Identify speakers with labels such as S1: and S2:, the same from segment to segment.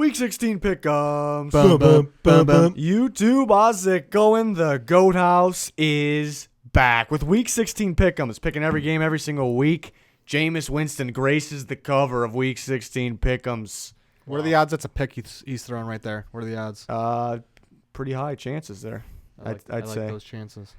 S1: Week 16 pick'ems.
S2: Bum, bum, bum, bum.
S1: YouTube, how's it going? The Goat House is back with Week 16 pick'ems. Picking every game every single week. Jameis Winston graces the cover of Week 16 pick'ems.
S2: What are the odds that's a pick he's throwing right there? What are the odds?
S1: Pretty high chances there.
S2: I like
S1: say
S2: those chances.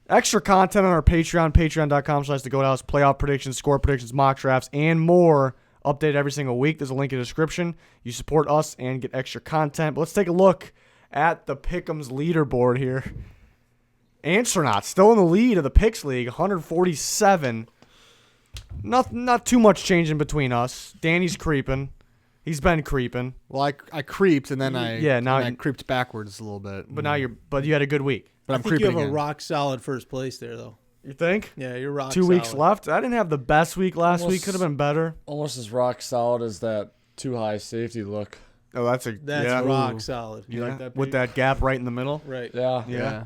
S1: Extra content on our Patreon, patreon.com/thegoathouse, playoff predictions, score predictions, mock drafts, and more. Updated every single week. There's a link in the description. You support us and get extra content. But let's take a look at the Pick'ems leaderboard here. Answernaut still in the lead of the Picks League, 147. Not too much changing between us. Danny's creeping. He's been creeping.
S2: Well, I creeped and then I creeped backwards a little bit.
S1: But you had a good week.
S2: But I'm
S3: I think
S2: creeping
S3: you have
S2: again.
S3: a rock solid first place there, though.
S1: You think?
S3: Yeah, you're rock
S1: 2
S3: solid.
S1: weeks left. I didn't have the best week last week. Could have been better.
S4: Almost as rock solid as that too high safety look.
S1: Oh, that's
S3: rock
S1: Ooh.
S3: solid.
S2: You like that,
S1: with
S2: Pete?
S1: that gap right in the middle.
S3: Right.
S4: Yeah.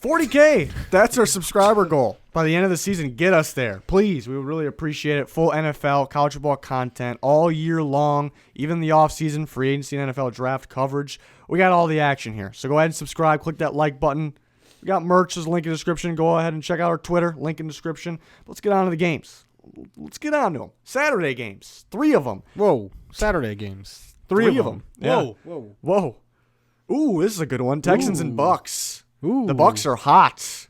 S1: 40K. That's our subscriber goal. By the end of the season, get us there. Please. We would really appreciate it. Full NFL, college football content all year long, even the offseason, free agency and NFL draft coverage. We got all the action here. So go ahead and subscribe. Click that like button. We got merch. There's a link in the description. Go ahead and check out our Twitter. Link in the description. Let's get on to the games. Let's get on to them. Saturday games. 3 of them.
S2: Whoa. Saturday games.
S1: Three of them. Yeah.
S2: Whoa.
S1: Ooh, this is a good one. Texans and Bucks.
S2: Ooh.
S1: The Bucks are hot.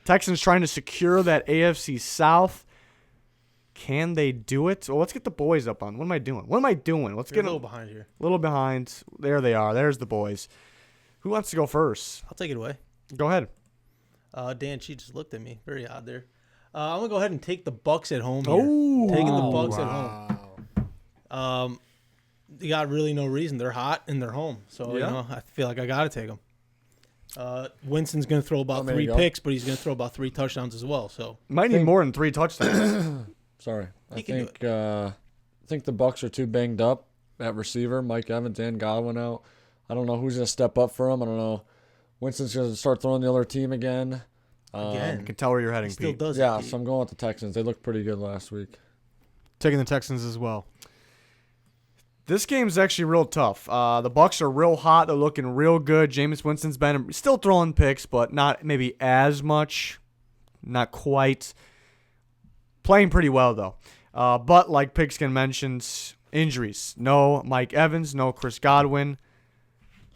S1: Texans trying to secure that AFC South. Can they do it? Well, let's get the boys up on. What am I doing? Let's
S3: You're
S1: get
S3: a little behind here.
S1: a little behind. There they are. There's the boys. Who wants to go first?
S3: I'll take it away.
S1: Go ahead.
S3: Dan, she just looked at me. Very odd there. I'm going to go ahead and take the Bucks at home here.
S1: Oh.
S3: Taking the Bucks at home. You got really no reason. They're hot and they're home. So, I feel like I got to take them. Winston's going to throw about
S4: there
S3: 3
S4: you go.
S3: picks, but he's going to throw about 3 touchdowns as well. So
S1: Might need more than 3 touchdowns.
S4: Sorry.
S3: He can do
S4: I think the Bucks are too banged up at receiver. Mike Evans and Godwin out. I don't know who's going to step up for him. I don't know. Winston's going to start throwing the other team again.
S1: I can tell where you're heading,
S3: he still
S1: Pete.
S3: does
S4: Yeah,
S3: it.
S4: so I'm going with the Texans. They looked pretty good last week.
S2: Taking the Texans as well.
S1: This game's actually real tough. The Bucks are real hot. They're looking real good. Jameis Winston's been still throwing picks, but not maybe as much. Not quite. Playing pretty well, though. But like Pigskin mentions, injuries. No Mike Evans, no Chris Godwin.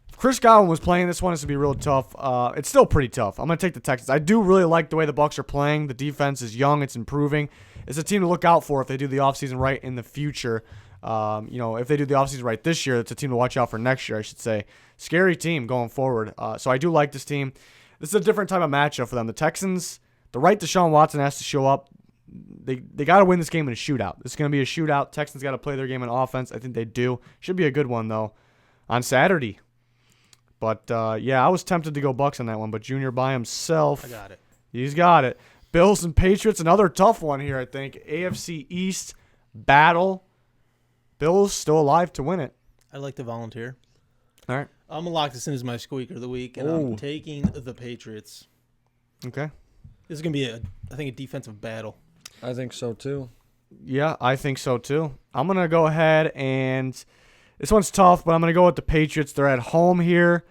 S1: If Chris Godwin was playing this one, it's going to be real tough. It's still pretty tough. I'm going to take the Texans. I do really like the way the Bucks are playing. The defense is young. It's improving. It's a team to look out for if they do the offseason right in the future. If they do the offseason right this year, it's a team to watch out for next year, I should say. Scary team going forward. So I do like this team. This is a different type of matchup for them. The Texans, the right Deshaun Watson has to show up. They got to win this game in a shootout. It's going to be a shootout. Texans got to play their game in offense. I think they do. Should be a good one, though, on Saturday. But, I was tempted to go Bucks on that one, but Junior by himself.
S3: I got it.
S1: He's got it. Bills and Patriots, another tough one here, I think. AFC East battle. Bills still alive to win it.
S3: I'd like to volunteer.
S1: All right.
S3: I'm going to lock this in as my squeaker of the week, and I'm taking the Patriots.
S1: Okay.
S3: This is going to be, a defensive battle.
S4: I think so, too.
S1: Yeah, I think so, too. I'm going to go ahead and this one's tough, but I'm going to go with the Patriots. They're at home here.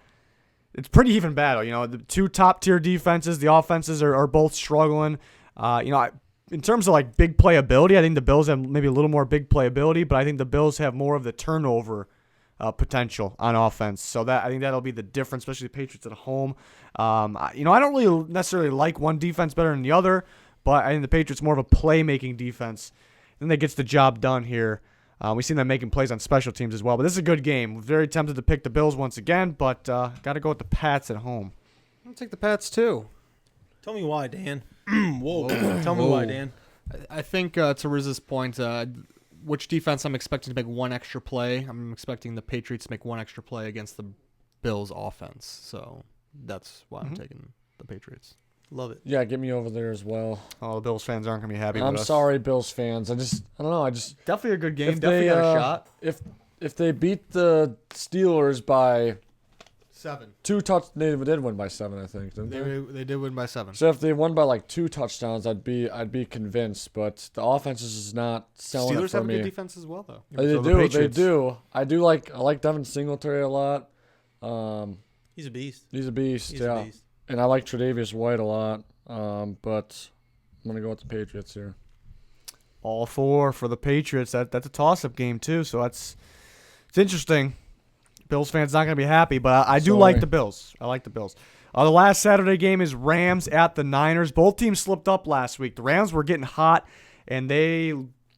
S1: It's pretty even battle. The 2 top-tier defenses, the offenses are both struggling. In terms of like big playability, I think the Bills have maybe a little more big playability, but I think the Bills have more of the turnover potential on offense. So I think that'll be the difference, especially the Patriots at home. I don't really necessarily like one defense better than the other, but I think the Patriots more of a playmaking defense. And that gets the job done here. We've seen them making plays on special teams as well. But this is a good game. Very tempted to pick the Bills once again, but got to go with the Pats at home.
S2: I'll take the Pats too.
S3: Tell me why, Dan. Whoa. Tell me why, Dan.
S2: I think to Riz's point, which defense I'm expecting to make one extra play. I'm expecting the Patriots to make one extra play against the Bills offense. So that's why I'm taking the Patriots.
S3: Love it.
S4: Yeah, get me over there as well.
S1: Oh, the Bills fans aren't going to be happy
S4: I'm
S1: with us.
S4: sorry, Bills fans. I don't know.
S1: Definitely a good game.
S4: If
S1: Definitely
S4: they,
S1: got a shot.
S4: If they beat the Steelers by
S2: 7.
S4: They did win by 7, I think, didn't they?
S2: They did win by 7.
S4: So if they won by like 2 touchdowns, I'd be convinced. But the offense is just not selling it
S2: Steelers
S4: for
S2: have a
S4: me.
S2: good defense as well, though.
S4: They
S1: So the
S4: do. They
S1: Patriots.
S4: do. I like Devin Singletary a lot.
S3: He's a beast.
S4: He's a beast.
S3: He's
S4: yeah.
S3: a beast.
S4: And I like Tre'Davious White a lot. But I'm gonna go with the Patriots here.
S1: All 4 for the Patriots. That's a toss-up game too, so it's interesting. Bills fans not gonna be happy, but I do like the Bills. I like the Bills. The last Saturday game is Rams at the Niners. Both teams slipped up last week. The Rams were getting hot, and they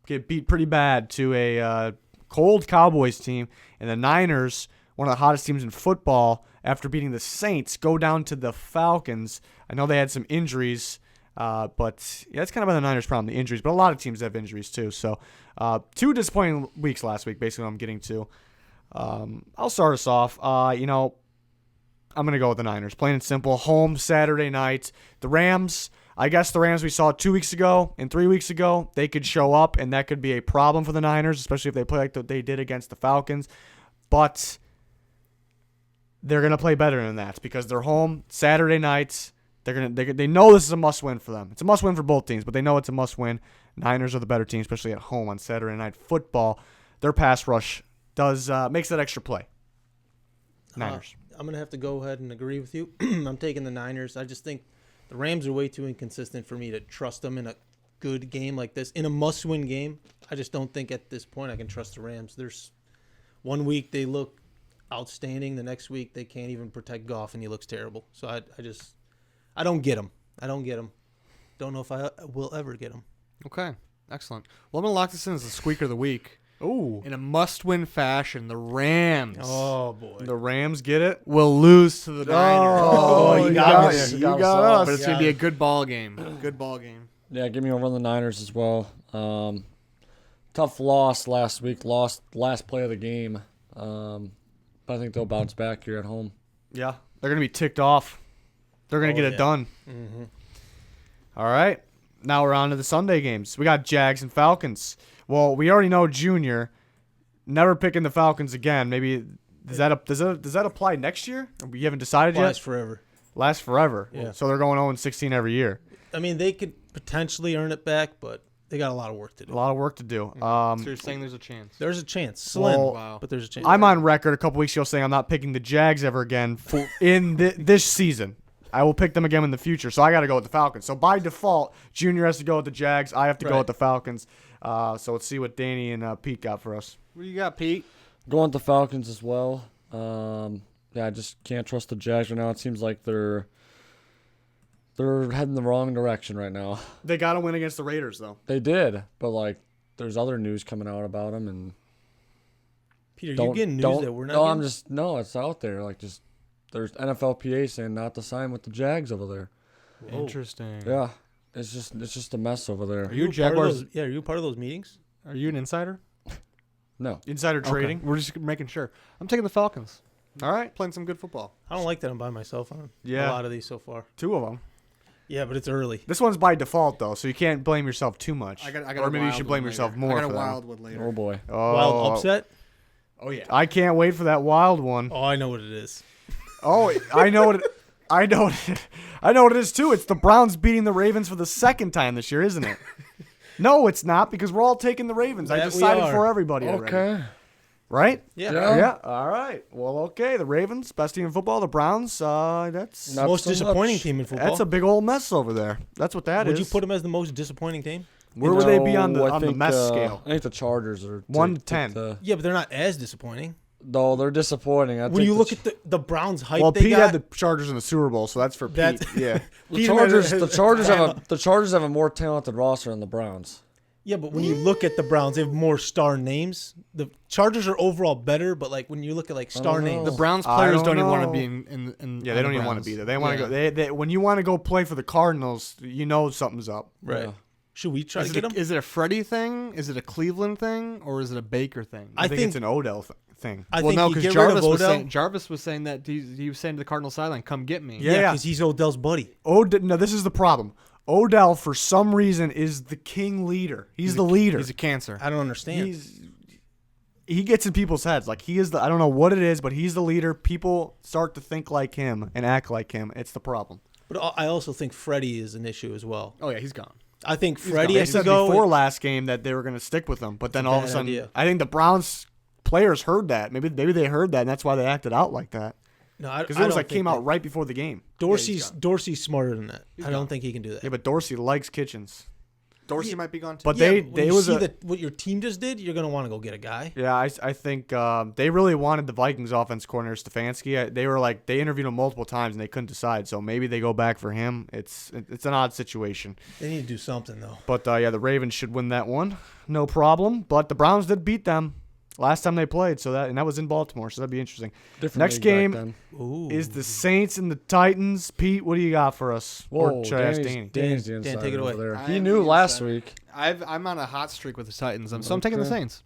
S1: get beat pretty bad to a cold Cowboys team. And the Niners, one of the hottest teams in football, after beating the Saints, go down to the Falcons. I know they had some injuries. But yeah, it's kind of been the Niners' problem, the injuries. But a lot of teams have injuries too. So 2 disappointing weeks last week, basically what I'm getting to. I'll start us off. I'm going to go with the Niners. Plain and simple. Home Saturday night. The Rams, I guess the Rams we saw 2 weeks ago and 3 weeks ago, they could show up, and that could be a problem for the Niners, especially if they play like they did against the Falcons. But they're going to play better than that because they're home Saturday night. They know this is a must-win for them. It's a must-win for both teams, but they know it's a must-win. Niners are the better team, especially at home on Saturday Night Football. Their pass rush makes that extra play. Niners.
S3: I'm going to have to go ahead and agree with you. I'm taking the Niners. I just think the Rams are way too inconsistent for me to trust them in a good game like this. In a must-win game, I just don't think at this point I can trust the Rams. There's one week they look outstanding. The next week they can't even protect Goff, and he looks terrible. So I don't get them. Don't know if I will ever get them.
S2: Okay, excellent. Well, I'm going to lock this in as the squeaker of the week.
S1: Ooh.
S2: In a must-win fashion, the Rams
S3: Oh, boy.
S1: The Rams get it.
S2: will lose to the Niners.
S1: Oh,
S3: you got
S1: us.
S3: me.
S1: You got
S2: But
S1: us.
S2: it's going to be a good ball game. Good ball game.
S4: Yeah, give me over on the Niners as well. Tough loss last week. Lost last play of the game. But I think they'll bounce back here at home.
S1: Yeah, they're going to be ticked off. They're going to get it done.
S3: Mm-hmm.
S1: All right. Now we're on to the Sunday games. We got Jags and Falcons. Well, we already know Junior never picking the Falcons again. Maybe does that apply next year? You haven't decided yet?
S3: Lasts forever.
S1: Lasts forever.
S3: Yeah.
S1: So they're going 0-16 every year.
S3: I mean, they could potentially earn it back, but they got a lot of work to do.
S1: A lot of work to do.
S2: So you're saying there's a chance?
S3: There's a chance. Slim,
S1: Well,
S3: but there's a chance.
S1: I'm on record a couple weeks ago saying I'm not picking the Jags ever again in this season. I will pick them again in the future, so I got to go with the Falcons. So by default, Junior has to go with the Jags. I have to go with the Falcons. So let's see what Danny and Pete got for us.
S2: What do you got, Pete?
S4: Going with the Falcons as well. I just can't trust the Jags right now. It seems like they're heading the wrong direction right now.
S1: They got to win against the Raiders, though.
S4: They did, but like there's other news coming out about them, and
S3: Peter, you getting news that we're not getting?
S4: It's out there. Like just there's NFLPA saying not to sign with the Jags over there.
S3: Whoa.
S2: Interesting.
S4: Yeah, it's just a mess over there.
S2: Are you
S3: part of
S2: Jaguars?
S3: those- are you part of those meetings?
S2: Are you an insider?
S4: No,
S1: Insider trading.
S2: Okay. We're just making sure. I'm taking the Falcons.
S1: All right.
S2: Playing some good football.
S3: I don't like that I'm by myself on
S1: Yeah.
S3: a lot of these so far.
S1: 2 of them.
S3: Yeah, but it's early.
S1: This one's by default, though, so you can't blame yourself too much.
S2: I got
S1: or maybe you should blame yourself more
S2: I got
S1: for
S2: a
S1: that.
S2: wild one later.
S4: oh boy.
S1: Oh,
S3: Wild upset?
S2: Oh yeah.
S1: I can't wait for that wild one.
S3: Oh, I know what it is.
S1: Oh, I know what. I know what it is too. It's the Browns beating the Ravens for the second time this year, isn't it? No, it's not because we're all taking the Ravens. I
S3: That we
S1: decided
S3: are.
S1: for everybody already.
S4: Okay.
S1: Right?
S3: Yeah.
S1: Yeah. All right. Well, okay. The Ravens, best team in football. The Browns, that's
S4: Not
S3: Most
S4: so
S3: disappointing
S4: much.
S3: team in football.
S1: that's a big old mess over there. That's what that is.
S3: Would you put them as the most disappointing team?
S1: Where would they be on
S4: No,
S1: the mess scale?
S4: I think the Chargers are
S1: 1 to 10.
S3: Yeah, but they're not as disappointing.
S4: No, they're disappointing.
S3: When you look at the Browns' hype
S1: Well,
S3: they
S1: Pete
S3: got,
S1: had the Chargers in the Super Bowl, so that's for Pete.
S3: That's-
S1: Yeah.
S4: the
S3: Pete
S4: Chargers,
S3: has-
S4: the Chargers have a more talented roster than the Browns.
S3: yeah, but when you look at the Browns, they have more star names. The Chargers are overall better, but like when you look at like star
S4: don't know.
S3: names,
S2: The Browns
S1: I
S2: players
S1: don't
S2: don't even want to
S1: know.
S2: be in
S1: Yeah, they don't even want to be there. They want to
S2: Yeah.
S1: go. They when you want to go play for the Cardinals, you know something's up.
S3: right?
S4: Yeah.
S3: Should we try to
S2: Is
S3: get
S2: it,
S3: them?
S2: is it a Freddie thing? Is it a Cleveland thing? Or is it a Baker thing?
S1: I think
S3: think-
S1: it's an Odell thing.
S3: I
S2: well,
S3: think
S2: no,
S3: you
S2: because
S3: get rid of
S2: Jarvis
S3: Odell.
S2: was saying that he was saying to the Cardinal sideline, "Come get me."
S1: Yeah.
S3: Yeah, because he's Odell's buddy.
S1: No, this is the problem. Odell, for some reason, is the king leader. He's the leader.
S2: He's a cancer.
S3: I don't understand.
S1: he gets in people's heads. Like he is I don't know what it is, but he's the leader. People start to think like him and act like him. It's the problem.
S3: But I also think Freddie is an issue as well.
S2: Oh yeah, he's gone.
S3: I think
S1: They
S3: Freddie has to
S1: said
S3: go.
S1: before last game that they were going to stick with him, but then all of a
S3: bad
S1: sudden,
S3: idea.
S1: I think the Browns players heard that. Maybe they heard that, and that's why they acted out like that.
S3: No, I
S1: Because it was
S3: don't
S1: like
S3: think
S1: came
S3: that-
S1: out right before the game.
S3: Dorsey's smarter than that. I
S2: gone.
S3: don't think he can do that.
S1: Yeah, but Dorsey likes Kitchens.
S2: Dorsey might be gone too.
S1: But
S3: Yeah,
S1: they
S3: when
S1: they
S3: you
S1: was
S3: see
S1: a,
S3: what your team just did, you're gonna want to go get a guy.
S1: yeah. I think they really wanted the Vikings offense coordinator Stefanski. They interviewed him multiple times and they couldn't decide. So maybe they go back for him. It's an odd situation.
S3: They need to do something though.
S1: But yeah, the Ravens should win that one, no problem. But the Browns did beat them last time they played, that was in Baltimore, so that'd be interesting.
S4: Different
S1: Next
S4: league
S1: game
S4: back then.
S3: Ooh.
S1: is the Saints and the Titans. Pete, what do you got for us?
S4: Whoa,
S1: Or should I ask Danny?
S4: Danny's the
S3: Dan,
S4: insider
S3: take it away.
S4: over there.
S2: I
S4: He
S2: am
S4: knew
S2: the
S4: last
S2: insider.
S4: week.
S2: I'm on a hot streak with the Titans, so I'm taking the
S4: Okay.
S2: Saints.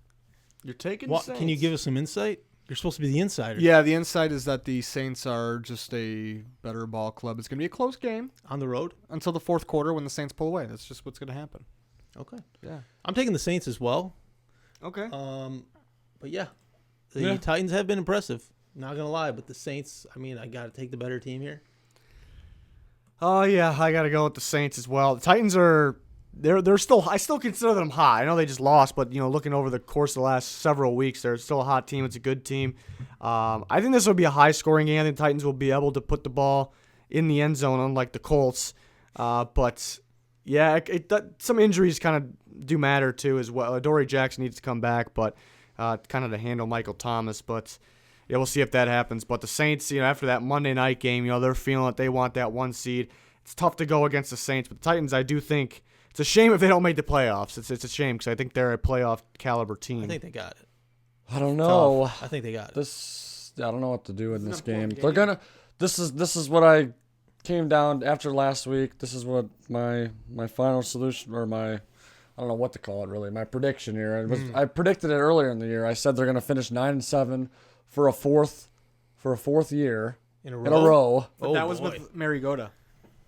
S1: You're taking
S3: What? Can you give us some insight? You're supposed to be the insider.
S2: Yeah, the insight is that the Saints are just a better ball club. It's going to be a close game
S3: On the road.
S2: until the fourth quarter when the Saints pull away. That's just what's going to happen.
S3: Okay.
S2: Yeah.
S3: I'm taking the Saints as well.
S1: Okay.
S3: But yeah, the
S4: Yeah.
S3: Titans have been impressive. Not gonna lie, but the Saints. I mean, I got to take the better team here.
S1: Oh yeah, I gotta go with the Saints as well. The Titans are they're still I still consider them hot. I know they just lost, but looking over the course of the last several weeks, they're still a hot team. It's a good team. I think this will be a high scoring game. I think the Titans will be able to put the ball in the end zone, unlike the Colts. But yeah, some injuries kind of do matter too as well. Adoree Jackson needs to come back, but kind of to handle Michael Thomas. But yeah, we'll see if that happens. But the Saints, after that Monday night game, they're feeling that they want that 1 seed. It's tough to go against the Saints, but the Titans, I do think it's a shame if they don't make the playoffs. It's a shame because I think they're a playoff caliber team.
S3: I think they got it.
S4: I don't know.
S3: I think they got it.
S4: I don't know what to do in this game.
S2: important
S4: They're gonna. This is what I came down after last week. This is what my final solution or my, I don't know what to call it really. My prediction here. I predicted it earlier in the year. I said they're gonna finish 9-7 for a fourth year
S3: In
S4: in a row.
S2: But
S3: Oh,
S2: that was
S3: boy.
S2: with Mariota.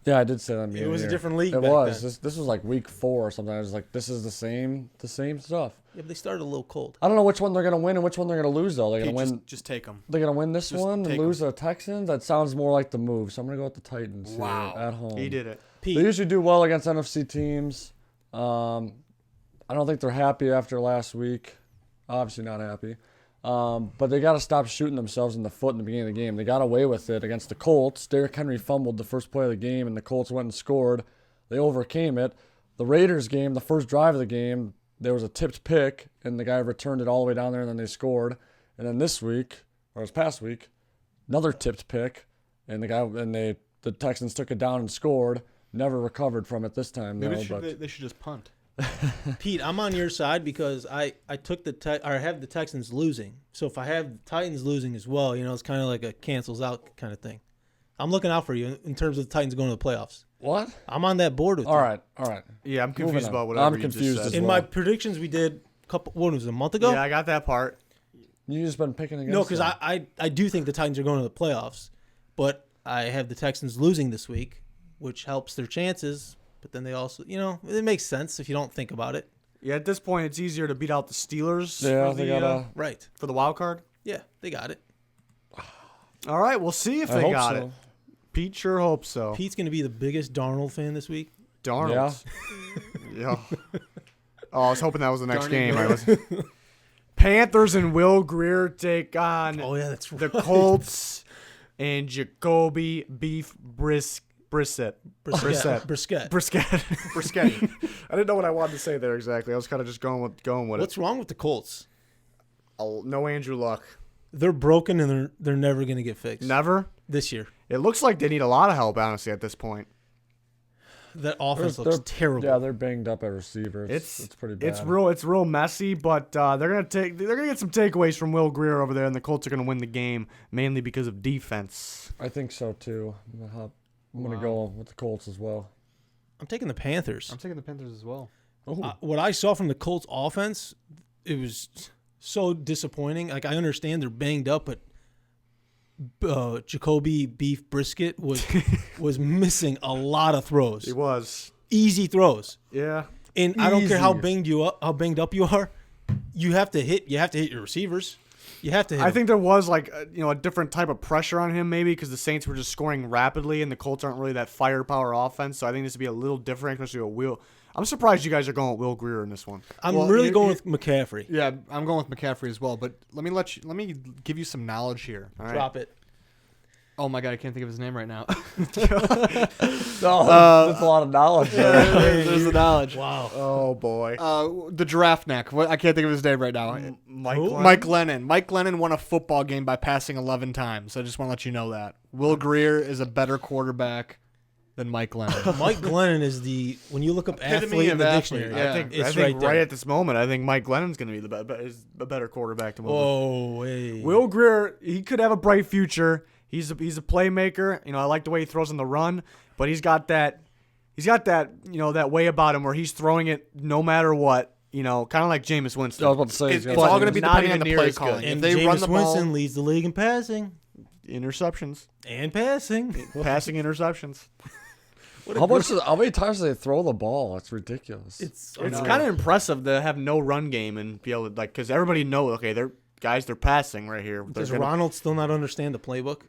S4: Yeah, I did say that.
S3: It was a different league
S4: It
S3: back
S4: was.
S3: then.
S4: This was like week 4 or something. I was like, this is the same stuff.
S3: Yeah, but they started a little cold.
S4: I don't know which one they're gonna win and which one they're gonna lose though. They're gonna
S2: Pete,
S4: win.
S2: just take them.
S4: They're gonna win this
S2: just
S4: one and
S2: take
S4: lose the Texans. That sounds more like the move. So I'm gonna go with the Titans here
S2: Wow.
S4: at home.
S1: He did it.
S3: Pete,
S4: They usually do well against NFC teams. I don't think they're happy after last week. Obviously not happy. But they got to stop shooting themselves in the foot in the beginning of the game. They got away with it against the Colts. Derrick Henry fumbled the first play of the game, and the Colts went and scored. They overcame it. The Raiders game, the first drive of the game, there was a tipped pick, and the guy returned it all the way down there, and then they scored. And then this week, or this past week, another tipped pick, and the Texans took it down and scored. Never recovered from it this time,
S2: Maybe
S4: though. But
S2: they should just punt.
S3: Pete, I'm on your side because I took I have the Texans losing. So if I have the Titans losing as well, it's kind of like a cancels out kind of thing. I'm looking out for you in terms of the Titans going to the playoffs.
S4: what?
S3: I'm on that board with
S4: All
S3: you.
S4: right.
S1: Yeah, I'm confused
S4: on.
S1: about whatever
S4: I'm
S1: you
S4: confused
S1: just
S4: as
S1: said.
S3: In
S4: well.
S3: my predictions we did what was it, a month ago?
S1: Yeah, I got that part.
S4: You just been picking against
S3: No, because
S4: them.
S3: I do think the Titans are going to the playoffs, but I have the Texans losing this week, which helps their chances. But then they also, it makes sense if you don't think about it.
S1: Yeah, at this point, it's easier to beat out the Steelers
S4: Yeah,
S1: for,
S4: they
S1: the,
S4: gotta.
S3: Right.
S1: for the wild card.
S3: Yeah, they got it.
S1: All right, we'll see if
S4: I
S1: they
S4: hope
S1: got
S4: so.
S1: it. Pete sure hopes so.
S3: Pete's going to be the biggest Darnold fan this week.
S1: Darnold. Yeah. Oh, I was hoping that was the next
S2: Darny
S1: game.
S2: Gray.
S1: I was. Panthers and Will Greer take on
S3: Oh, yeah, that's
S1: the
S3: right.
S1: Colts and Jacoby Beef Brisket.
S3: Brisket.
S1: Brisket. I didn't know what I wanted to say there exactly. I was kind of just going with
S3: What's wrong with the Colts?
S1: it. No Andrew Luck.
S3: They're broken and they're never going to get fixed.
S1: Never.
S3: This year.
S1: It looks like they need a lot of help, honestly, at this point.
S3: That offense
S4: They're-
S3: looks terrible.
S4: Yeah, they're banged up at receiver. It's pretty bad.
S1: It's real messy, but they're gonna get some takeaways from Will Greer over there, and the Colts are gonna win the game mainly because of defense.
S4: I think so too. I'm gonna go with the Colts as well.
S3: I'm taking the Panthers.
S2: I'm taking the Panthers as well.
S3: What I saw from the Colts offense, it was so disappointing. Like, I understand they're banged up, but Jacoby Beef Brisket was missing a lot of throws.
S1: He was.
S3: Easy throws.
S1: Yeah.
S3: And I don't care how
S4: Easy.
S3: banged up you are. You have to hit your receivers. You have to hit
S1: I
S3: them.
S1: think there was like a different type of pressure on him maybe because the Saints were just scoring rapidly and the Colts aren't really that firepower offense. So I think this would be a little different, especially with Will. I'm surprised you guys are going with Will Greer in this one.
S3: I'm
S2: Well,
S3: really
S2: you-
S3: going
S2: you-
S3: with McCaffrey.
S2: Yeah, I'm going with McCaffrey as well. But let me give you some knowledge here.
S1: All right.
S3: Drop it.
S2: Oh my god, I can't think of his name right now.
S4: That's a lot of knowledge. There.
S2: There's the knowledge.
S3: Wow.
S1: Oh boy.
S2: The giraffe neck. I can't think of his name right now.
S1: Mike
S3: Who?
S1: Glennon?
S2: Mike Lennon. Mike Lennon won a football game by passing 11 times. I just want to let you know that. Will Greer is a better quarterback than Mike Lennon.
S3: Mike Glennon is when you look up
S2: Epitome
S3: athlete in
S2: of
S3: the
S2: athlete,
S3: dictionary.
S2: yeah.
S1: I think
S3: It's
S1: right,
S3: right there.
S1: at this moment, I think Mike Glennon's going to be is a better quarterback than Will.
S3: Oh, wait.
S1: Will Greer, he could have a bright future. He's a playmaker. I like the way he throws on the run, but he's got that that way about him where he's throwing it no matter what. Kind of like Jameis Winston.
S4: I was about to say.
S2: It's
S4: he's
S2: all
S4: got-
S2: going to be
S1: not
S2: depending on
S1: even
S2: the
S1: near
S2: play
S1: as good.
S2: calling. If
S3: And
S2: they
S3: Jameis
S2: run the ball,
S3: Winston leads the league in passing
S1: Interceptions,
S3: and passing.
S1: passing interceptions.
S4: How many times do they throw the ball? It's ridiculous.
S3: It's
S1: It's kind of impressive to have no run game and be able to because everybody knows they're passing right here.
S3: Does
S1: They're gonna-
S3: Ronald still not understand the playbook?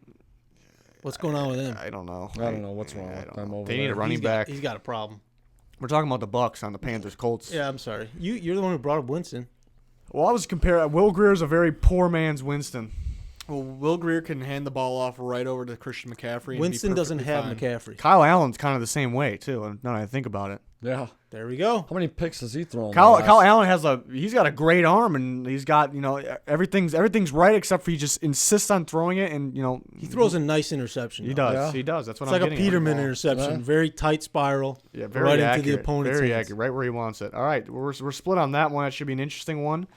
S3: What's going on with him?
S1: I don't know.
S4: I don't know what's wrong
S1: I
S4: with
S1: don't
S4: them
S1: know.
S4: over
S1: They need
S4: there.
S1: a running back.
S3: He's got a problem.
S1: We're talking about the Bucks on the Panthers Colts.
S3: Yeah, I'm sorry. You're the one who brought up Winston.
S1: Well, I was comparing. Will Greer is a very poor man's Winston.
S2: well, Will Greer can hand the ball off right over to Christian McCaffrey. And
S3: Winston
S2: be
S3: doesn't
S2: perfectly
S3: have
S2: fine.
S3: McCaffrey.
S1: Kyle Allen's kind of the same way too. Now that I think about it,
S4: Yeah.
S3: There we go.
S4: How many picks has he thrown?
S1: Kyle Allen he's got a great arm and he's got everything's right except for he just insists on throwing it and
S3: He throws a nice interception.
S1: he
S3: though.
S1: does
S4: Yeah.
S1: he does. That's what
S3: It's
S1: I'm
S3: like a
S1: getting at.
S3: Peterman interception.
S4: Yeah.
S3: Very tight spiral.
S1: Yeah, very
S3: right
S1: accurate.
S3: into the opponent's
S1: very
S3: hands.
S1: accurate, right where he wants it. All right, we're split on that one. That should be an interesting one.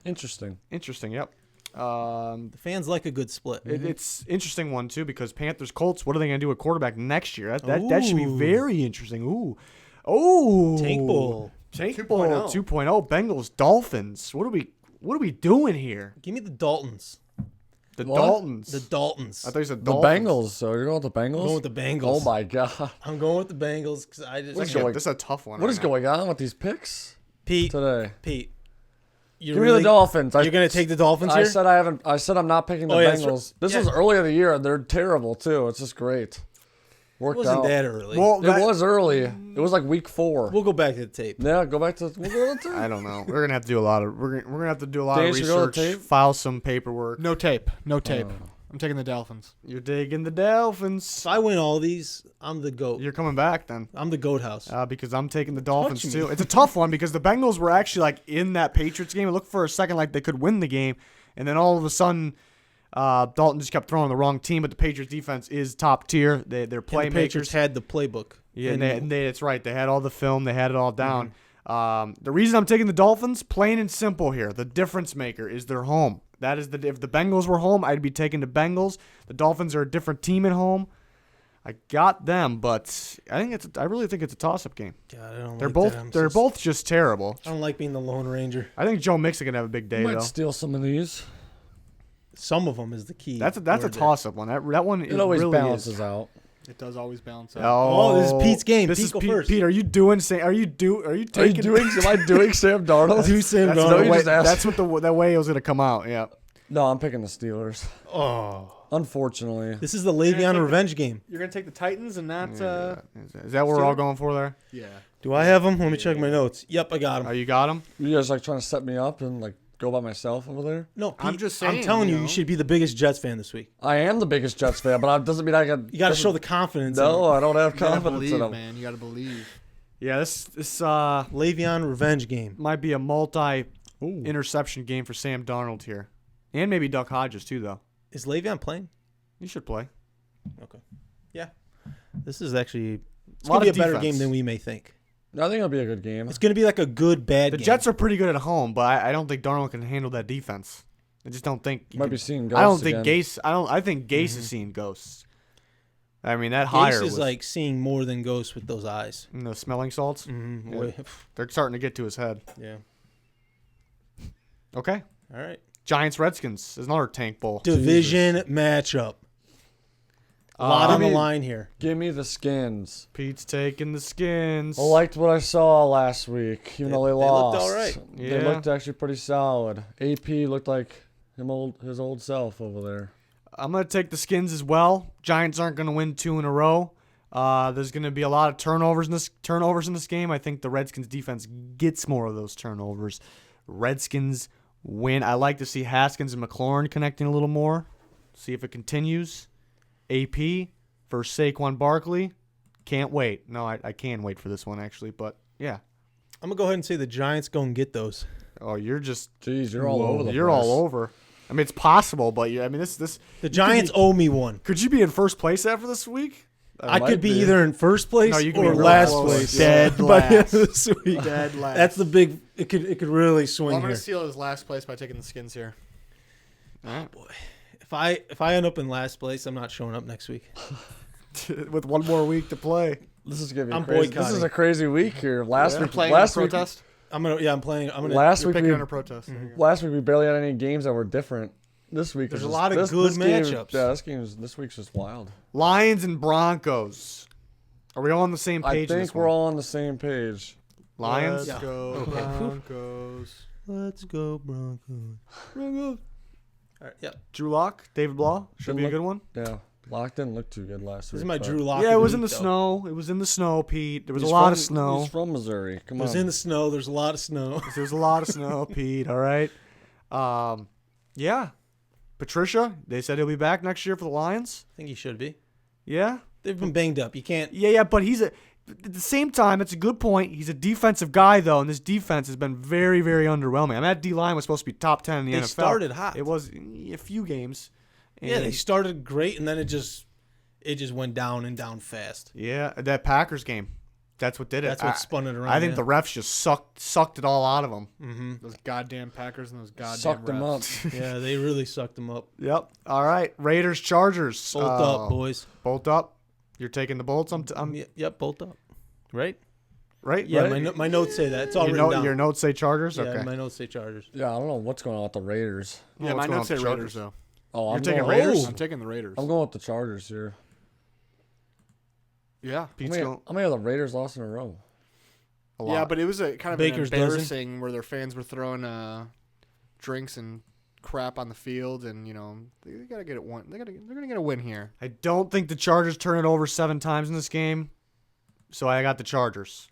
S4: Interesting.
S1: Interesting. Yep.
S3: The fans like a good split.
S1: It's interesting one too because Panthers Colts. What are they going to do with quarterback next year? That should be
S3: Ooh.
S1: very interesting. Ooh,
S3: Tank Bowl.
S1: Tank Bowl
S2: 2.0.
S1: 2.0. Bengals Dolphins. What are we doing here?
S3: Give me the Daltons.
S1: The
S4: What?
S1: Daltons.
S3: The Daltons.
S1: I thought you said
S4: The
S1: Dolphins.
S4: Bengals. So you're going with the Bengals?
S3: I'm going with the Bengals.
S4: Oh my god.
S3: I'm going with the Bengals because I just
S1: This is a tough one.
S4: What
S1: right
S4: is
S1: now.
S4: going on with these picks
S3: Pete.
S4: today?
S3: You're
S4: Give me the Dolphins.
S3: You're gonna take the Dolphins
S4: I
S3: here?
S4: said I haven't. I said I'm not picking the
S3: Oh, yeah, that's
S4: Bengals.
S3: right.
S4: This
S3: Yeah.
S4: was early in the year. They're terrible too. It's just great.
S3: It
S4: Worked
S3: wasn't
S4: out.
S3: that early.
S1: Well,
S4: It was early. It was like week 4.
S3: We'll go back to the tape.
S4: Yeah, go back to. We'll go to
S1: I don't know. We're gonna have to do a lot of. We're gonna have to do a lot
S4: Dave,
S1: of
S4: should we go to
S1: research.
S4: tape?
S1: File some paperwork.
S2: No tape. No tape. I'm taking the Dolphins.
S1: You're digging the Dolphins.
S3: If I win all these, I'm the GOAT.
S1: You're coming back then.
S3: I'm the GOAT house.
S1: Because I'm taking the Dolphins
S3: me.
S1: too. It's a tough one because the Bengals were actually like in that Patriots game. It looked for a second like they could win the game, and then all of a sudden, Dalton just kept throwing the wrong team. But the Patriots defense is top tier. They're
S3: And the
S1: playmakers.
S3: Patriots had the playbook.
S1: Yeah,
S3: And
S1: and that's right. They had all the film. They had it all down. The reason I'm taking the Dolphins, plain and simple here, the difference maker is their home. That is if the Bengals were home, I'd be taking the Bengals. The Dolphins are a different team at home. I got them, but I really think it's a toss-up game.
S3: God, I don't
S1: They're
S3: like
S1: both
S3: that.
S1: they're both just terrible.
S3: I don't like being the Lone Ranger.
S1: I think Joe Mixon can have a big day
S4: Might
S1: though.
S4: steal some of these.
S3: Some of them is the key.
S1: That's a
S3: word there.
S1: toss-up one. That one
S4: It always
S1: really
S4: balances
S1: is.
S4: out.
S2: It does always balance out.
S3: Oh, this is Pete's game.
S1: This
S3: Pete,
S1: is
S3: go
S1: Pete.
S3: first.
S1: Pete, are you taking?
S4: Am I doing Sam Darnold?
S3: Do Sam
S1: That's,
S3: Darnold.
S1: the
S4: you
S1: way,
S4: just asked.
S1: that's what the way it was gonna come out. Yeah.
S4: No, I'm picking the Steelers.
S3: Oh,
S4: Unfortunately.
S3: this is the Le'Veon revenge game.
S2: You're gonna take the Titans and not.
S1: Is that what we're all going for there?
S2: Yeah.
S3: Do I have them? Let me check my notes. Yep, I got
S1: Oh,
S3: them.
S1: you got him.
S4: You guys like trying to set me up and like go by myself over there?
S3: No,
S2: I'm
S3: Pete,
S2: just
S3: I'm
S2: saying,
S3: telling
S2: you
S3: you,
S2: know.
S3: you should be the biggest Jets fan this week.
S4: I am the biggest Jets fan, but that doesn't mean I can.
S3: You got to show the confidence. in
S4: No,
S3: it.
S4: I don't have
S2: You gotta
S4: confidence in
S2: believe,
S4: them.
S2: man. You gotta believe.
S1: Yeah, this
S3: Le'Veon revenge game.
S1: might be a
S4: Ooh.
S1: interception game for Sam Darnold here, and maybe Duck Hodges too. Though
S3: Is Le'Veon playing?
S1: you should play.
S3: Okay. Yeah. This is actually it's
S1: Lot
S3: gonna be a
S1: of
S3: better
S1: defense.
S3: game than we may think.
S4: I think it'll be a good game.
S3: It's gonna be like a good bad
S1: The
S3: game.
S1: Jets are pretty good at home, but I don't think Darnold can handle that defense. I just don't think.
S4: Might be seeing ghosts
S1: I don't think
S4: again.
S1: Gase. I think Gase is seeing ghosts. I mean that
S3: Gase
S1: hire
S3: is
S1: was
S3: like seeing more than ghosts with those eyes.
S1: the smelling salts.
S3: Mm-hmm.
S1: Yeah. They're starting to get to his head.
S3: Yeah.
S1: Okay,
S3: All right.
S1: Giants Redskins is another tank bowl.
S3: Division matchup. A lot on the
S4: Give me-
S3: line here.
S4: Give me the Skins.
S1: Pete's taking the Skins.
S4: I liked what I saw last week, even though they
S3: looked
S4: lost.
S3: all right.
S4: They
S1: Yeah.
S4: looked actually pretty solid. AP looked like his old self over there.
S1: I'm going to take the Skins as well. Giants aren't going to win 2 in a row. There's going to be a lot of turnovers in this game. I think the Redskins defense gets more of those turnovers. Redskins win. I like to see Haskins and McLaurin connecting a little more. See if it continues. AP versus Saquon Barkley. Can't wait. No, I can wait for this one, actually. But, yeah.
S3: I'm going to go ahead and say the Giants go and get those.
S1: Oh, you're just...
S4: Jeez, you're all over the
S1: You're
S4: place.
S1: all over. I mean, it's possible, but this...
S3: The Giants owe me one.
S1: Could you be in first place after this week?
S3: I
S4: might
S3: could be
S4: be.
S3: either in first place
S1: No, you could
S3: or
S1: be real
S3: last
S1: close.
S3: place.
S1: Dead
S3: by the end
S1: last.
S3: of this week.
S1: Dead last.
S3: That's the big. It could really swing
S2: Well, I'm
S3: here.
S2: gonna seal his last place by taking the Skins here.
S3: If I end up in last place, I'm not showing up next week.
S1: With one more week to play.
S4: This is gonna be
S3: I'm
S4: crazy. This is
S3: boycotting.
S4: a crazy week here. Last
S2: You're
S4: week,
S2: playing
S4: last
S2: under
S4: week,
S2: protest.
S3: I'm playing. I'm gonna.
S4: last
S2: You're
S4: week,
S2: picking
S4: we,
S2: under protest. There you go.
S4: last week we barely had any games that were different. This week
S3: There's
S4: is
S3: a
S4: just-
S3: lot of
S4: this,
S3: good
S4: this game-
S3: matchups.
S4: Yeah, this week's just wild.
S1: Lions and Broncos. Are we all on the same
S4: I
S1: page? in
S4: think
S1: this
S4: we're
S1: one?
S4: all on the same page.
S1: Lions.
S3: Yeah.
S2: Go
S3: Okay.
S2: Broncos.
S3: Let's go Broncos. All right. Yep.
S1: Drew Lock, David Blah. Should be a good one.
S4: Yeah, Lock didn't look too good last
S3: This
S4: week.
S3: is my
S4: but
S3: Drew Lock.
S1: Yeah, it was in
S3: week,
S1: the
S3: though.
S1: snow. It was in the snow, Pete. There was
S4: he's
S1: a lot
S4: from-
S1: of snow.
S4: He's from Missouri. Come
S3: It was
S4: on.
S3: in the snow. There's a lot of snow.
S1: There was a lot of snow, Pete. All right. Yeah. Patricia, they said he'll be back next year for the Lions.
S3: I think he should be.
S1: Yeah.
S3: They've been banged up. You can't.
S1: Yeah, but at the same time, it's a good point. He's a defensive guy, though, and this defense has been very, very underwhelming. I mean, that D-line was supposed to be top 10 in the
S3: They
S1: NFL.
S3: started hot.
S1: It was a few games.
S3: Yeah,
S1: And-
S3: they started great, and then it just went down and down fast.
S1: Yeah, that Packers game. That's what did it.
S3: That's what spun it around.
S1: I think
S3: yeah.
S1: the refs just sucked it all out of them.
S3: Mm-hmm.
S2: Those goddamn Packers and those goddamn
S4: Sucked them up.
S2: refs.
S3: Yeah, they really sucked them up.
S1: Yep. All right. Raiders, Chargers.
S3: Bolt up, boys.
S1: Bolt up. You're taking the bolts. I'm
S3: Yep, bolt up. Right?
S1: right.
S3: Yeah,
S1: right?
S3: my notes say that. It's all written down.
S1: Your notes say Chargers.
S3: Yeah,
S1: Okay.
S3: my notes say Chargers.
S4: Yeah, I don't know what's going on with the Raiders.
S2: Yeah,
S1: What's
S2: my
S1: going
S2: notes
S1: on
S2: say
S1: with the
S2: Raiders
S1: Chargers?
S2: though.
S4: Oh,
S1: You're
S4: I'm
S1: taking
S4: going,
S1: Raiders?
S2: I'm taking the Raiders.
S4: I'm going with the Chargers here.
S2: Yeah.
S4: How
S1: Pete's
S4: many,
S1: going
S4: how many of the Raiders lost in a row?
S1: a lot.
S2: Yeah, but it was a kind of
S3: Baker's
S2: an
S3: dozen.
S2: embarrassing where their fans were throwing drinks and crap on the field, and they gotta get it one. They're gonna get a win here.
S1: I don't think the Chargers turn it over 7 times in this game, so I got the Chargers.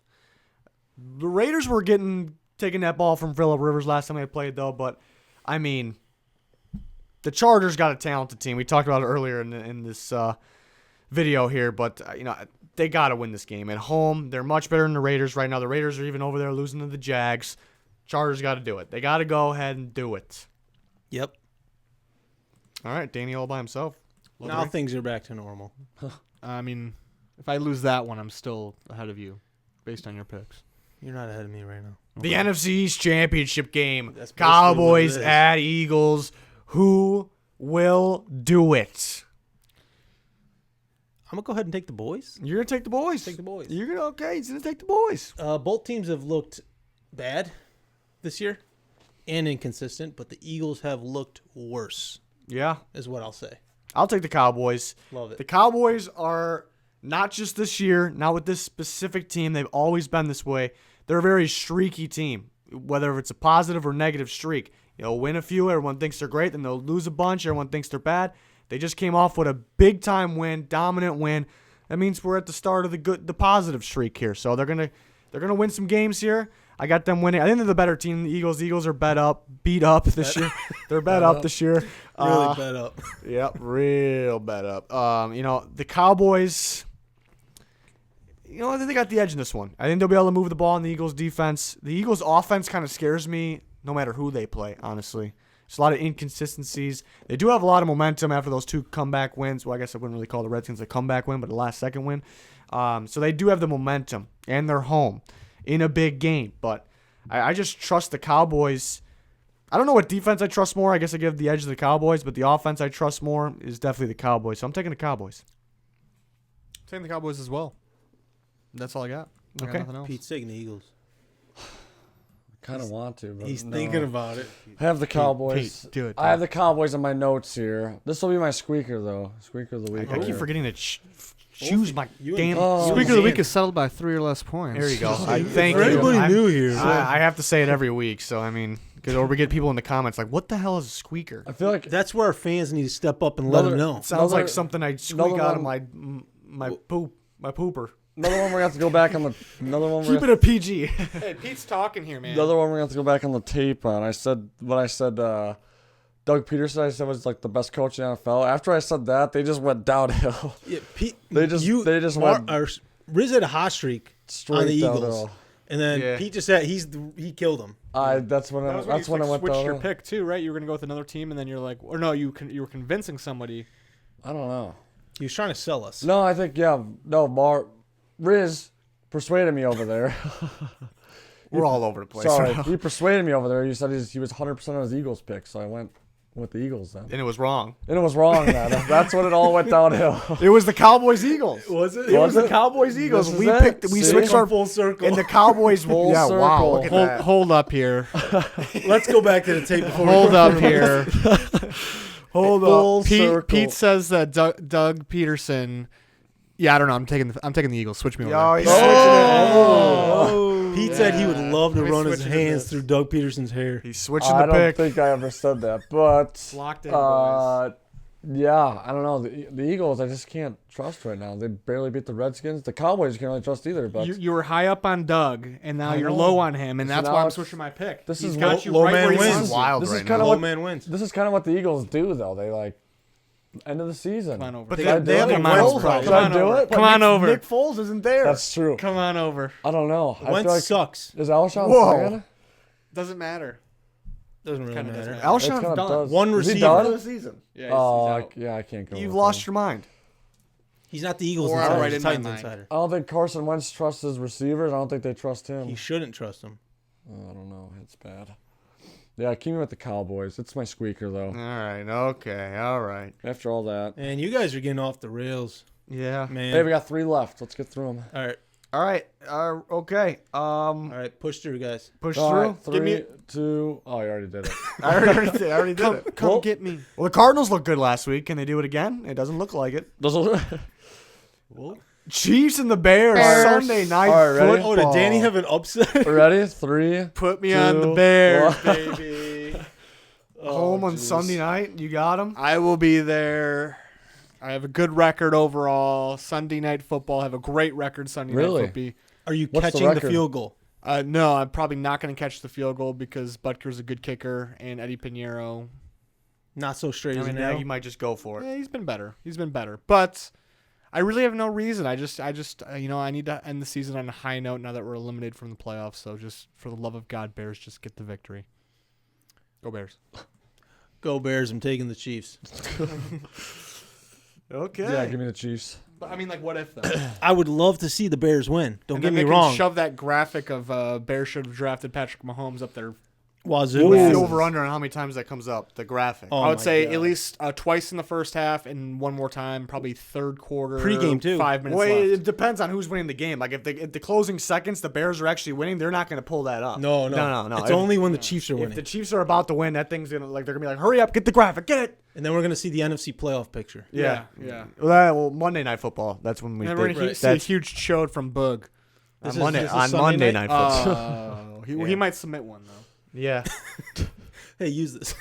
S1: The Raiders were taking that ball from Phillip Rivers last time they played, though. But I mean, the Chargers got a talented team. We talked about it earlier in this video here, but they got to win this game at home. They're much better than the Raiders right now. The Raiders are even over there losing to the Jags. Chargers got to do it. They got to go ahead and do it.
S3: Yep.
S1: All right, Danny all by himself.
S3: Now things are back to normal.
S2: I mean, if I lose that one, I'm still ahead of you, based on your picks.
S3: You're not ahead of me right now.
S1: The NFC East Championship game.
S3: That's basically
S1: Cowboys
S3: what it is.
S1: at Eagles. Who will do it?
S3: I'm gonna go ahead and take the boys.
S1: You're gonna take the boys.
S3: Take the boys.
S1: You're gonna okay. He's gonna take the boys.
S3: Both teams have looked bad this year and inconsistent, but the Eagles have looked worse,
S1: Yeah,
S3: is what I'll say.
S1: I'll take the Cowboys.
S3: Love it.
S1: The Cowboys are not just this year, not with this specific team. They've always been this way. They're a very streaky team, whether it's a positive or negative streak. They'll win a few, everyone thinks they're great, then they'll lose a bunch, everyone thinks they're bad. They just came off with a big time win, dominant win. That means we're at the start of the positive streak here. So they're gonna win some games here. I got them winning. I think they're the better team than the Eagles. The Eagles are beat up this year. They're bet up this year.
S3: Really bet up.
S1: Yep, real bet up. The Cowboys, I think they got the edge in this one. I think they'll be able to move the ball in the Eagles' defense. The Eagles' offense kind of scares me no matter who they play, honestly. There's a lot of inconsistencies. They do have a lot of momentum after those 2 comeback wins. Well, I guess I wouldn't really call the Redskins a comeback win, but a last-second win. So they do have the momentum, and they're home in a big game. But I just trust the Cowboys. I don't know what defense I trust more. I guess I give the edge to the Cowboys, but the offense I trust more is definitely the Cowboys. So I'm taking the Cowboys.
S2: Taking the Cowboys as well. That's all I got. I got
S1: Okay.
S2: nothing else.
S3: Pete's taking the Eagles.
S4: Kind of want to, but
S3: He's
S4: no.
S3: thinking about it.
S4: I have the Cowboys.
S2: Pete, do it.
S4: I have the Cowboys in my notes here. This will be my squeaker, though. Squeaker of the week.
S1: I keep forgetting to choose my
S3: You and-
S1: damn.
S4: Oh.
S2: Squeaker of the week is settled by 3 or less points.
S1: There you go. Thank
S3: For
S1: you.
S3: anybody
S1: I'm-
S3: new here,
S1: I have to say it every week, so I mean, or we get people in the comments like, "What the hell is a squeaker?"
S4: I feel like
S3: that's where our fans need to step up and let them know.
S1: It sounds like
S4: Another-
S1: something I'd squeak
S4: another
S1: out of
S4: one-
S1: my pooper.
S4: another one we're gonna have to go back on the. Another one.
S1: Keep it a PG.
S2: Hey, Pete's talking here, man.
S4: The other one we're gonna have to go back on the tape on. I said what I said. Doug Peterson, I said was like the best coach in the NFL. After I said that, they just went downhill.
S3: Yeah, Pete,
S4: They just went
S3: Riz had a hot streak
S4: straight
S3: on the Eagles,
S4: downhill.
S3: and then
S1: Yeah.
S3: Pete just said he killed him.
S4: That's when I went
S2: switched your
S4: downhill.
S2: pick too, right? You were gonna go with another team, and then you're like, or no, you were convincing somebody.
S4: I don't know.
S3: He was trying to sell us.
S4: No, I think Riz persuaded me over there.
S1: We're all over the place.
S4: Sorry,
S1: right
S4: he persuaded me over there. He said he was 100% on his Eagles pick, so I went with the Eagles then.
S1: And it was wrong.
S4: And it was wrong then. That's when it all went downhill.
S1: It was the Cowboys Eagles.
S3: Was it?
S1: It was the
S4: it?
S1: Cowboys Eagles.
S4: This
S1: We
S4: is
S1: picked.
S4: it?
S1: We
S4: See?
S1: switched our
S3: full circle.
S1: and the Cowboys.
S4: Full
S1: yeah, wow.
S4: circle.
S1: Look at that.
S2: Hold up here.
S3: Let's go back to the tape before.
S2: Hold up here.
S1: Hold
S4: Full
S1: up.
S4: circle.
S2: Pete says that Doug Peterson. Yeah, I don't know. I'm taking the Eagles. Switch me over.
S1: Yo, he's
S3: Pete said he would love to
S2: Let me
S3: run his
S2: switch into
S3: hands
S2: this.
S3: through Doug Peterson's hair.
S1: He's switching
S4: I
S1: the
S4: don't
S1: pick.
S4: think I ever said that, but
S2: Locked in, boys.
S4: yeah, I don't know. The Eagles, I just can't trust right now. They barely beat the Redskins. The Cowboys, you can't really trust either. But
S2: You were high up on Doug, and now
S4: I
S2: you're
S4: know.
S2: low on him, and
S4: So
S2: that's
S4: now
S2: why I'm
S4: it's-
S2: switching my pick.
S4: this
S2: He's
S4: is
S2: got
S4: low-
S2: you
S3: low
S2: right
S3: man
S2: where he
S3: wins.
S2: wants you.
S1: Wild
S4: this is
S1: right
S4: kind
S1: now.
S4: of
S3: Low
S4: what
S3: man wins.
S4: this is kind of what the Eagles do, though. They end of the season.
S2: Come on over.
S1: But
S3: They
S1: they,
S3: got-
S1: they have a
S2: Come on
S1: Wentz
S2: over.
S1: problem.
S4: Can I do it?
S2: Come on over.
S1: Nick Foles isn't there.
S4: That's true.
S2: Come on over.
S4: I don't know. I
S3: Wentz
S4: feel like
S3: sucks.
S4: is Alshon
S1: Whoa.
S4: playing?
S2: Doesn't matter.
S3: Doesn't really
S2: Kinda
S3: matter.
S2: doesn't
S1: Alshon's
S4: It's kinda
S1: done.
S4: does.
S3: One
S4: Is he
S3: receiver.
S4: done?
S1: For the season.
S2: Yeah,
S4: Oh, yeah, I can't go.
S1: You've
S4: with
S1: lost
S4: that.
S1: your mind.
S3: He's not the Eagles
S2: Or
S3: insider.
S2: outright
S3: He's
S2: in my
S3: Titans
S2: mind.
S3: insider.
S4: I don't think Carson Wentz trusts his receivers. I don't think they trust him.
S3: He shouldn't trust him.
S4: I don't know. It's bad. Yeah, keep me with the Cowboys. It's my squeaker though.
S1: All right. Okay. All right.
S4: After all that,
S3: And you guys are getting off the rails,
S1: Yeah.
S3: man.
S4: hey, we got 3 left. Let's get through them.
S3: All right.
S1: All right. Okay.
S3: All right. Push through, guys.
S1: Push
S4: All
S1: through.
S4: right, 3, 2. Oh, you already did it.
S1: I already did it.
S2: Come
S4: Well-
S2: get me.
S1: Well, the Cardinals looked good last week. Can they do it again? It doesn't look like it. Chiefs and the Bears, Sunday night
S4: All right, ready?
S1: football.
S3: Oh, did Danny have an upset?
S4: Ready? 3.
S2: Put me
S4: 2,
S2: on the Bears,
S4: 1.
S2: baby.
S1: home on
S4: jeez.
S1: Sunday night? You got him.
S2: I will be there. I have a good record overall. Sunday night football. I have a great record Sunday
S4: Really?
S2: night football.
S3: Are you
S4: What's the
S3: catching the
S4: record?
S3: field goal?
S2: No, I'm probably not going to catch the field goal because Butker's a good kicker and Eddie Pinheiro.
S3: Not so straight
S1: I
S3: as
S1: mean,
S3: an arrow.
S1: you might just go for it.
S2: Yeah, he's been better. But I really have no reason. I just I need to end the season on a high note now that we're eliminated from the playoffs. So just for the love of God, Bears, just get the victory. Go Bears.
S3: Go Bears. I'm taking the Chiefs.
S1: Okay.
S4: Yeah, give me the Chiefs.
S2: But I mean, like, what if though?
S3: I would love to see the Bears win. Don't
S2: And
S3: get
S2: then
S3: me
S2: they can
S3: wrong.
S2: Shove that graphic of Bears should have drafted Patrick Mahomes up there.
S3: Wazoo.
S1: What's
S3: asses.
S1: the over under on how many times that comes up? The graphic.
S3: Oh,
S2: I would
S3: my
S2: say
S3: God.
S2: at least twice in the first half and one more time, probably third quarter.
S3: Pregame, too.
S2: 5 minutes
S1: Well,
S2: left.
S1: it depends on who's winning the game. Like if the closing seconds the Bears are actually winning, they're not going to pull that up.
S3: No.
S1: no.
S3: It's only when the Chiefs are
S1: If
S3: winning.
S1: the Chiefs are about to win, that thing's gonna they're gonna be like, hurry up, get the graphic, get it.
S3: And then we're going to see the NFC playoff picture.
S2: Yeah.
S1: Well, Monday Night Football. That's when we.
S2: And we're
S1: think-
S2: going to see a huge chode from Boog.
S3: This
S1: on Monday
S3: this
S1: on
S3: Sunday
S1: Monday
S3: night?
S1: Night Football.
S2: He might submit one, though.
S1: Yeah.
S3: Hey, use this.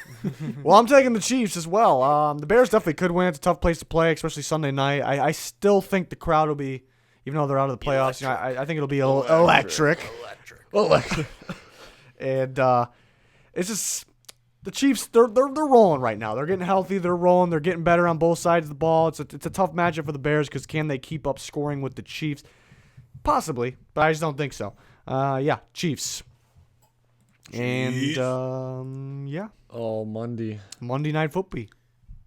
S1: Well, I'm taking the Chiefs as well. The Bears definitely could win. It's a tough place to play, especially Sunday night. I still think the crowd will be, even though they're out of the playoffs. I think it'll be electric. And it's just the Chiefs. They're rolling right now. They're getting healthy. They're rolling. They're getting better on both sides of the ball. It's a tough matchup for the Bears because can they keep up scoring with the Chiefs? Possibly, but I just don't think so. Yeah, Chiefs. And yeah,
S4: Oh, Monday.
S1: Monday Night Football.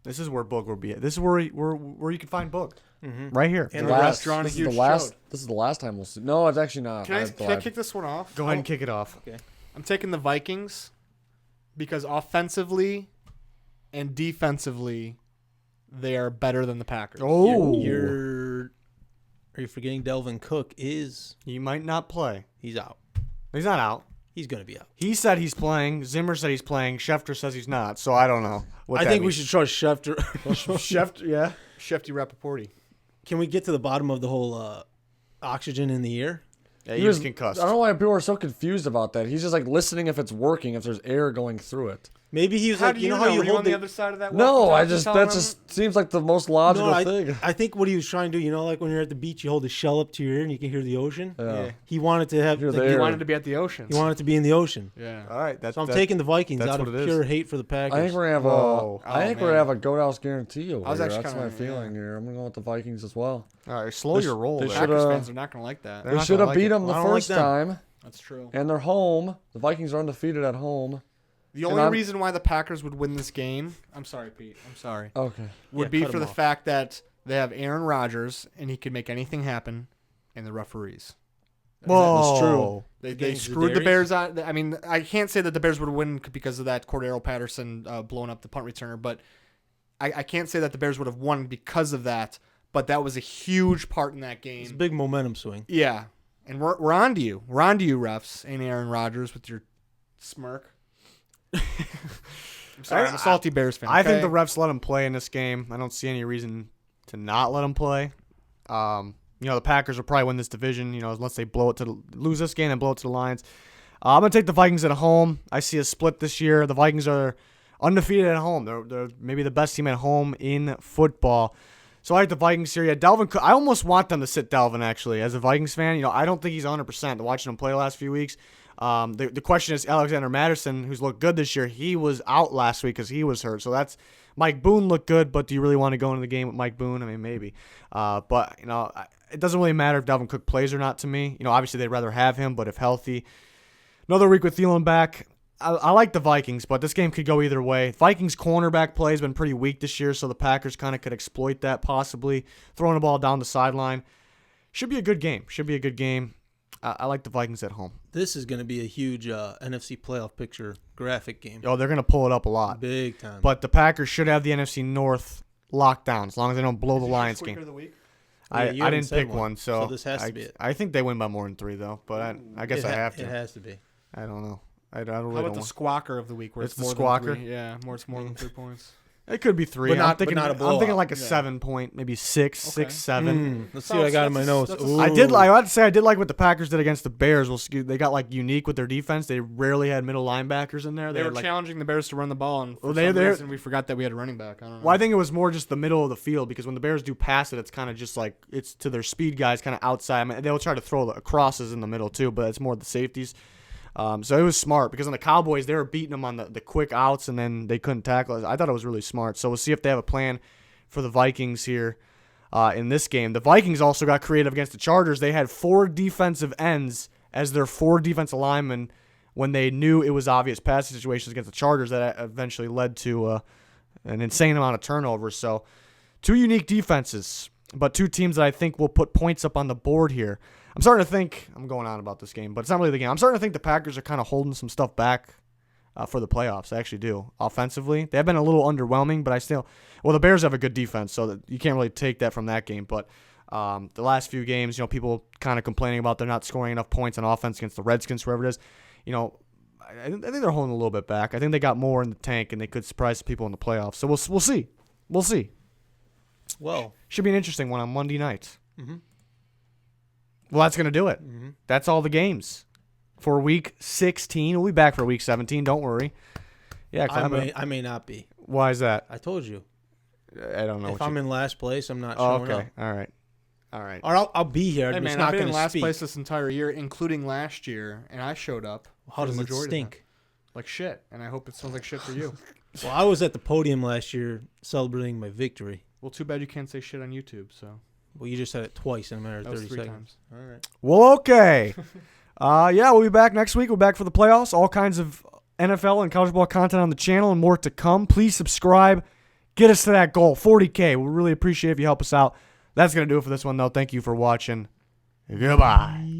S1: This is where Boog will be at. This is where you can find Boog. Right here.
S3: And
S2: the
S3: the
S2: restaurant,
S4: This
S2: a
S4: is the
S2: huge
S4: last.
S2: chode.
S4: This is the last time we'll see. No, it's actually not.
S2: Can I kick this one off?
S1: Go ahead and kick it off.
S2: I'm taking the Vikings because offensively and defensively, they are better than the Packers.
S1: Oh,
S3: Are you forgetting Delvin Cook is
S1: he might not play.
S3: he's out.
S1: He's not out.
S3: He's going to be out.
S1: He said he's playing. Zimmer said he's playing. Schefter says he's not. So I don't know.
S3: I think we should trust Schefter.
S1: Schefter, yeah.
S2: Shefty Rappaporty.
S3: Can we get to the bottom of the whole oxygen in the ear?
S1: Yeah, he was concussed.
S4: I don't know why people are so confused about that. He's just like listening if it's working, if there's air going through it.
S3: Maybe he was
S2: How
S3: like,
S2: do you know?
S3: how you
S2: Were you
S3: hold
S2: on the other side of that?
S4: No,
S2: walkie-talkie telling
S4: that
S2: him?
S4: just seems like the most logical thing.
S3: I think what he was trying to do, like when you're at the beach, you hold a shell up to your ear and you can hear the ocean.
S4: Yeah.
S3: He wanted to have.
S4: Hear the
S3: Like,
S4: air.
S2: He wanted to be at the ocean.
S3: he wanted to be in the ocean.
S2: Yeah.
S1: All right.
S3: So I'm taking the Vikings
S1: that's
S3: out of
S1: what it is.
S3: pure hate for the Packers.
S4: I think we're gonna have
S1: Whoa.
S4: I think
S2: Oh,
S4: we're gonna
S2: man.
S4: have a goat house guarantee over
S2: I was
S4: here.
S2: actually
S4: That's my
S2: kinda-
S4: feeling here. I'm gonna go with the Vikings as well.
S1: All right, slow your roll
S4: they
S1: there.
S4: should-
S2: Packers
S4: Shoulda-
S2: fans are not going to like that.
S1: They're
S4: They
S1: not
S4: should
S1: gonna
S4: have
S1: like
S4: beat
S1: it.
S4: them the
S3: I don't like
S4: first
S3: them.
S4: time,
S2: That's true.
S4: and they're home. The Vikings are undefeated at home.
S2: The
S4: And
S2: only
S4: I'm-
S2: reason why the Packers would win this game, I'm sorry, Pete. I'm sorry,
S4: Okay.
S2: would
S3: Yeah,
S2: be
S3: cut
S2: for
S3: him
S2: the
S3: off.
S2: fact that they have Aaron Rodgers and he could make anything happen, and the referees.
S1: Whoa.
S4: true.
S2: They
S3: Against
S2: screwed the
S3: Zadarius?
S2: Bears out. I mean, I can't say that the Bears would win because of that Cordero Patterson blowing up the punt returner, but I can't say that the Bears would have won because of that. But that was a huge part in that
S3: It's a
S2: game.
S3: big momentum swing.
S2: Yeah, and we're on to you. We're on to you, refs, and Aaron Rodgers with your smirk. I'm sorry, I'm a salty Bears fan.
S1: I think
S2: okay?
S1: the refs let him play in this game. I don't see any reason to not let him play. The Packers will probably win this division, unless they lose this game and blow it to the Lions. I'm going to take the Vikings at home. I see a split this year. The Vikings are undefeated at home. They're maybe the best team at home in football. So I like the Vikings here. Yeah, Dalvin Cook. I almost want them to sit Dalvin, actually, as a Vikings fan. I don't think he's 100%. Watching him play the last few weeks. The question is Alexander Madison, who's looked good this year. He was out last week because he was hurt. So that's Mike Boone looked good, but do you really want to go into the game with Mike Boone? I mean, maybe. But it doesn't really matter if Dalvin Cook plays or not to me. Obviously they'd rather have him, but if healthy. Another week with Thielen back. I like the Vikings, but this game could go either way. Vikings cornerback play has been pretty weak this year, so the Packers kind of could exploit that, possibly throwing the ball down the sideline. Should be a good game. I like the Vikings at home.
S3: This is going to be a huge NFC playoff picture graphic game.
S1: Oh, they're going to pull it up a lot.
S3: Big time.
S1: But the Packers should have the NFC North locked down as long as they don't blow the Lions game.
S2: Of the week?
S1: I
S3: you haven't
S1: didn't
S3: said
S1: pick one, so
S3: this has to be it.
S1: I think they win by more than 3, though. But I guess I have to.
S3: It has to be.
S1: I don't know. I don't really
S2: How about
S1: don't
S2: the
S1: want-
S2: squawker of the week? Where
S1: It's
S2: it's
S1: the
S2: more
S1: squawker?
S2: Than 3? Yeah, it's more than 3 points.
S1: It could be 3.
S3: But not-
S1: I'm thinking,
S3: but not a
S1: I'm thinking
S3: blowout.
S1: like a
S2: Yeah.
S1: 7-point, maybe 6, 7.
S3: Let's see what I got in my notes.
S2: that's a-
S3: Ooh.
S1: I would say I did like what the Packers did against the Bears. They got unique with their defense. They rarely had middle linebackers in there.
S2: They were
S1: had,
S2: challenging the Bears to run the ball, and for
S1: Well,
S2: some
S1: they're-
S2: reason we forgot that we had a running back. I don't know.
S1: Well, I think it was more just the middle of the field because when the Bears do pass it, it's kind of just like it's to their speed guys kind of outside. I mean, they'll try to throw the crosses in the middle too, but it's more the safeties. So it was smart because on the Cowboys, they were beating them on the quick outs and then they couldn't tackle it. I thought it was really smart. So we'll see if they have a plan for the Vikings here in this game. The Vikings also got creative against the Chargers. They had 4 defensive ends as their 4 defensive linemen when they knew it was obvious passing situations against the Chargers that eventually led to an insane amount of turnovers. So 2 unique defenses, but 2 teams that I think will put points up on the board here. I'm starting to think, I'm going on about this game, but it's not really the game. I'm starting to think the Packers are kind of holding some stuff back for the playoffs. I actually do. Offensively, they have been a little underwhelming, but the Bears have a good defense, so that you can't really take that from that game. But the last few games, people kind of complaining about they're not scoring enough points on offense against the Redskins, whoever it is. I think they're holding a little bit back. I think they got more in the tank, and they could surprise people in the playoffs. So we'll see. We'll see.
S3: Well,
S1: Should be an interesting one on Monday night.
S3: Mm-hmm.
S1: Well, that's going to do it.
S3: Mm-hmm.
S1: That's all the games for Week 16. We'll be back for Week 17. Don't worry. Yeah,
S3: I may not be.
S1: why is that?
S3: I told you.
S1: I don't know.
S3: If I'm in last place, I'm not
S1: Oh,
S3: showing
S1: okay.
S3: up.
S1: All right.
S3: Or I'll be here.
S2: Hey
S3: I'm just
S2: man,
S3: not
S2: I've been
S3: going
S2: in
S3: to
S2: last
S3: speak.
S2: place this entire year, including last year, and I showed up.
S3: How
S2: for the
S3: does it
S2: majority of the
S3: stink?
S2: time. Like shit, and I hope it smells like shit for you.
S3: Well, I was at the podium last year celebrating my victory.
S2: Well, too bad you can't say shit on YouTube. So
S3: Well, you just said it twice in a matter of
S2: that was
S3: 30
S2: 3
S3: seconds.
S2: times.
S3: All right.
S1: Well, okay. Yeah, we'll be back next week. We're back for the playoffs. All kinds of NFL and college football content on the channel and more to come. Please subscribe. Get us to that goal, 40K. We'll really appreciate if you help us out. That's going to do it for this one, though. Thank you for watching. Goodbye.